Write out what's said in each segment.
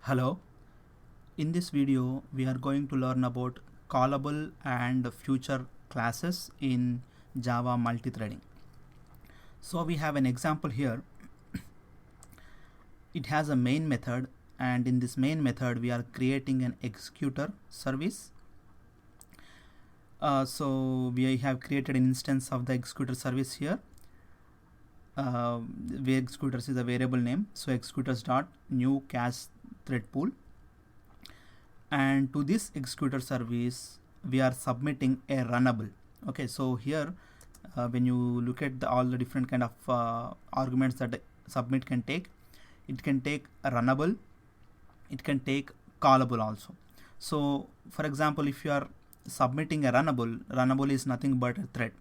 Hello, in this video we are going to learn about callable and future classes in Java multithreading. So we have an example here. It has a main method, and in this main method we are creating an executor service. So we have created an instance of the executor service here. Where executors is a variable name, so executors dot new cache thread pool, and to this executor service we are submitting a runnable. Okay, so here when you look at all the different kind of arguments that submit can take, it can take a runnable, it can take callable also. So for example, if you are submitting a runnable is nothing but a thread.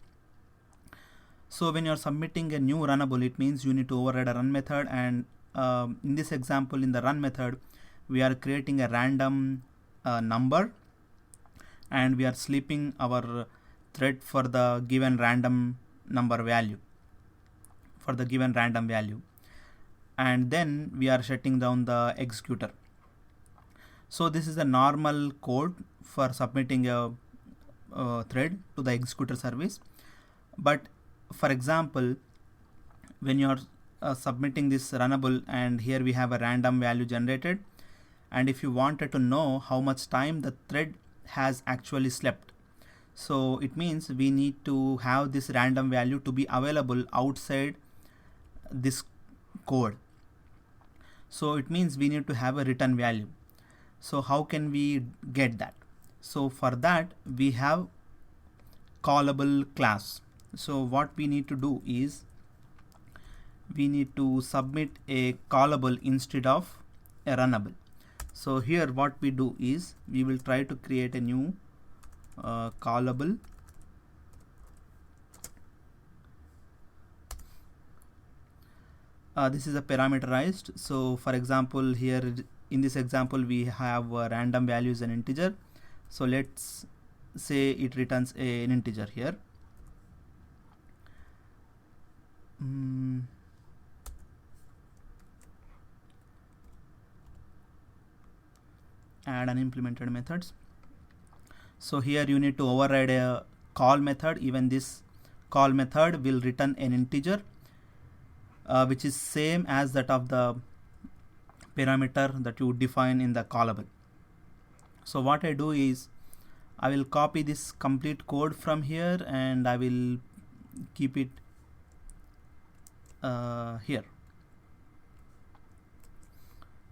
So when you are submitting a new runnable, it means you need to override a run method, and in this example, in the run method we are creating a random number, and we are sleeping our thread for the given random number value, and then we are shutting down the executor. So this is a normal code for submitting a thread to the executor service. But for example, when you are submitting this runnable, and here we have a random value generated, and if you wanted to know how much time the thread has actually slept, so it means we need to have this random value to be available outside this code. So it means we need to have a return value. So how can we get that? So for that we have callable class. So what we need to do is we need to submit a callable instead of a runnable. So here what we do is we will try to create a new callable. This is a parameterized. So for example, here in this example we have random values and integer. So let's say it returns an integer here. Add unimplemented methods. So here you need to override a call method. Even this call method will return an integer which is same as that of the parameter that you define in the callable. So what I do is I will copy this complete code from here and I will keep it here.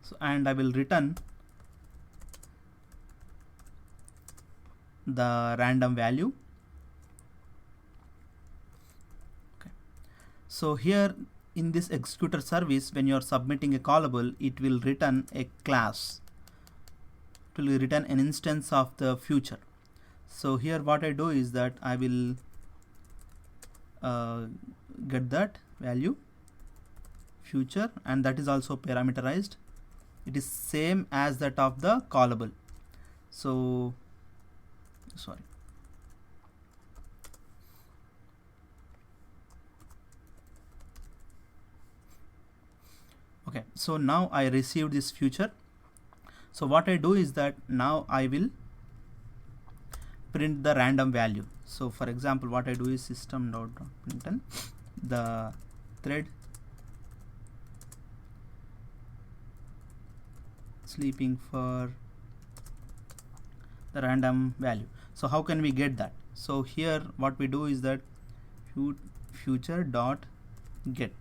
So and I will return the random value. Okay. So here in this executor service, when you are submitting a callable, it will return a class. It will return an instance of the future. So here what I do is that I will get that value future, and that is also parameterized. It is same as that of the callable. So sorry. Okay, so now I received this future. So what I do is that now I will print the random value. So for example, what I do is system.println the thread sleeping for the random value. So how can we get that? So here what we do is that future dot get.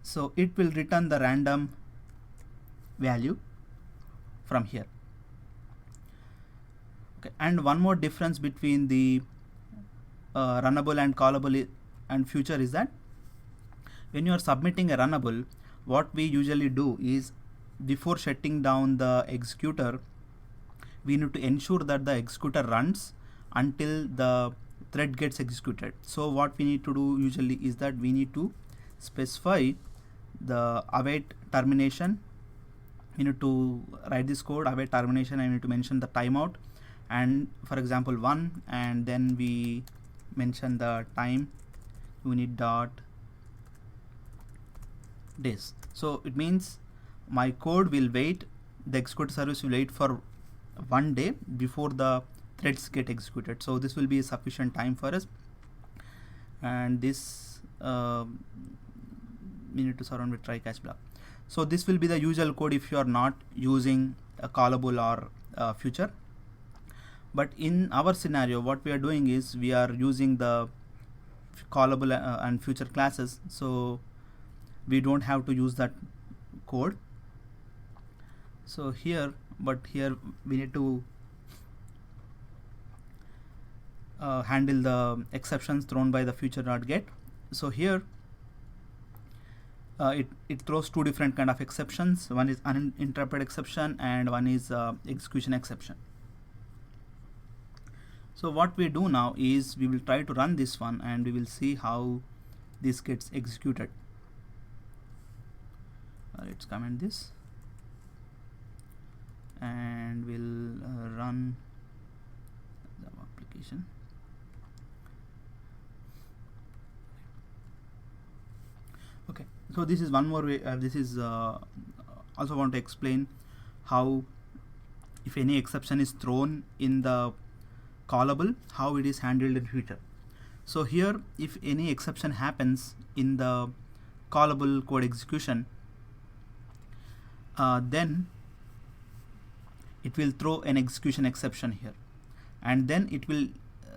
So it will return the random value from here. Okay, and one more difference between the runnable and callable and future is that when you are submitting a runnable, what we usually do is before shutting down the executor, we need to ensure that the executor runs until the thread gets executed. So what we need to do usually is that we need to specify the await termination. You need to write this code await termination. I need to mention the timeout, and for example 1, and then we mention the time unit dot days. So it means my code will wait, the executor service will wait for 1 day before the threads get executed. So this will be sufficient time for us, and this we need to surround with try catch block. So this will be the usual code if you are not using a callable or future. But in our scenario, what we are doing is we are using the callable and future classes, so we don't have to use that code. So here, but here we need to handle the exceptions thrown by the future.get. So here it throws two different kind of exceptions. One is uninterrupted exception and one is execution exception. So what we do now is we will try to run this one and we will see how this gets executed. Let's comment this and we'll run the application. Okay, so this is one more way. This is also want to explain how, if any exception is thrown in the callable, how it is handled in future. So here, if any exception happens in the callable code execution, then it will throw an execution exception here, and then it will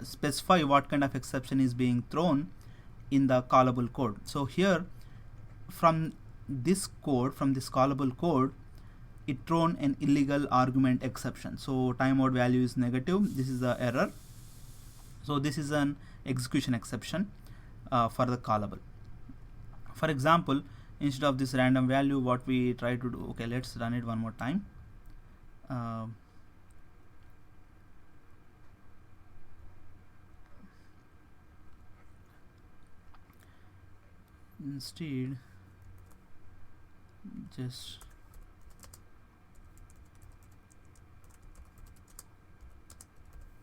specify what kind of exception is being thrown in the callable code. So here, from this code, from this callable code, it thrown an illegal argument exception. So timeout value is negative. This is the error. So this is an execution exception for the callable. For example, instead of this random value, what we try to do, okay, let's run it one more time. Instead, just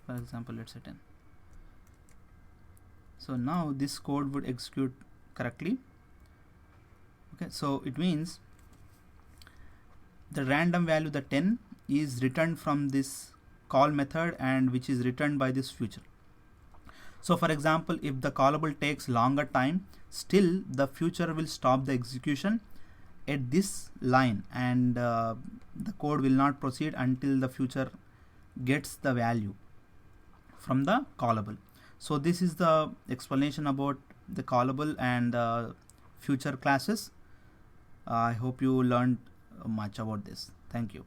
for example, let's say 10. So now this code would execute correctly. Okay, so it means the random value, the 10, is returned from this call method and which is returned by this future. So for example, if the callable takes longer time, still the future will stop the execution at this line, and the code will not proceed until the future gets the value from the callable. So this is the explanation about the callable and the future classes. I hope you learned much about this. Thank you.